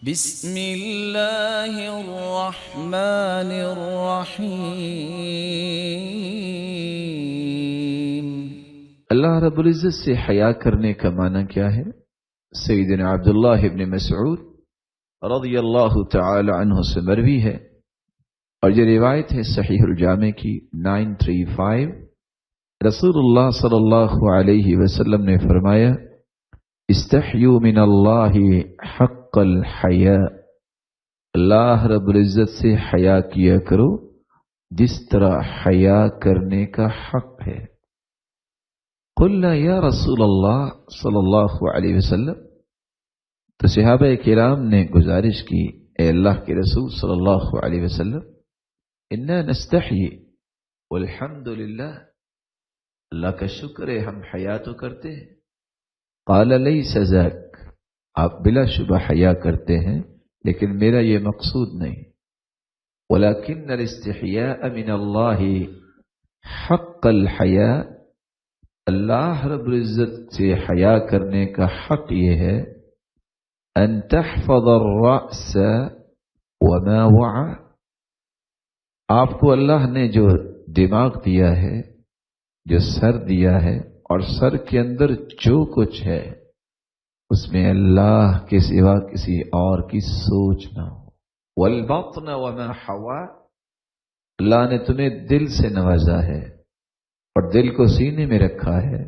بسم اللہ الرحمن الرحیم۔ اللہ رب العزت سے حیا کرنے کا معنی کیا ہے؟ سیدنا عبداللہ ابن مسعود رضی اللہ تعالی عنہ سے مروی ہے، اور یہ روایت ہے صحیح الجامع کی 935۔ رسول اللہ صلی اللہ علیہ وسلم نے فرمایا، استحیوا من اللہ حق الحیاء، اللہ رب العزت سے حیا کیا کرو جس طرح حیا کرنے کا حق ہے۔ قلنا یا رسول اللہ صلی اللہ علیہ وسلم، تو صحابہ کرام نے گزارش کی، اے اللہ کے رسول صلی اللہ علیہ وسلم، انا نستحی والحمد للہ، اللہ کا شکر ہے ہم حیا تو کرتے ہیں۔ قال لیس ذاک، آپ بلا شبہ حیا کرتے ہیں لیکن میرا یہ مقصود نہیں، ولکن الاستحیاء من اللہ حق الحیاء، اللہ رب العزت سے حیا کرنے کا حق یہ ہے، ان تحفظ الرأس وما وعى، آپ کو اللہ نے جو دماغ دیا ہے، جو سر دیا ہے، اور سر کے اندر جو کچھ ہے اس میں اللہ کے سوا کسی اور کی سوچ نہ ہو۔ والبطن وما حوى، اللہ نے تمہیں دل سے نوازا ہے اور دل کو سینے میں رکھا ہے،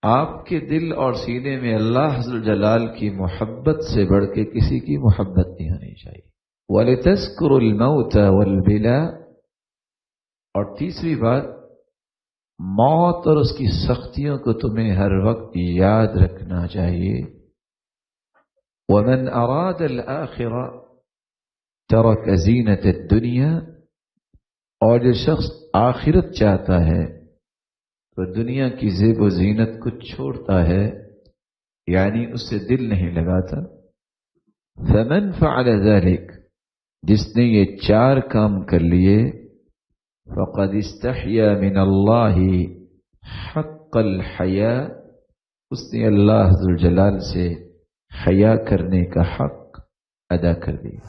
آپ کے دل اور سینے میں اللہ ذو الجلال کی محبت سے بڑھ کے کسی کی محبت نہیں ہونی چاہیے۔ وَلِتَذْكُرُوا الْمَوْتَ وَالْبِلَا، اور تیسری بات، موت اور اس کی سختیوں کو تمہیں ہر وقت یاد رکھنا چاہیے۔ وَمَنْ أَرَادَ الْآخِرَةَ تَرَكَ زِينَةَ الدُّنْيَا، اور جو شخص آخرت چاہتا ہے تو دنیا کی زیب و زینت کو چھوڑتا ہے، یعنی اس سے دل نہیں لگاتا۔ فَمَنْ فَعَلَ ذَلِكَ، جس نے یہ چار کام کر لیے، فَقَدْ اسْتَحْيَا مِنَ اللَّهِ حَقَّ الْحَيَاءِ، اس نے اللہ ذو الجلال سے حیا کرنے کا حق ادا کر دیا۔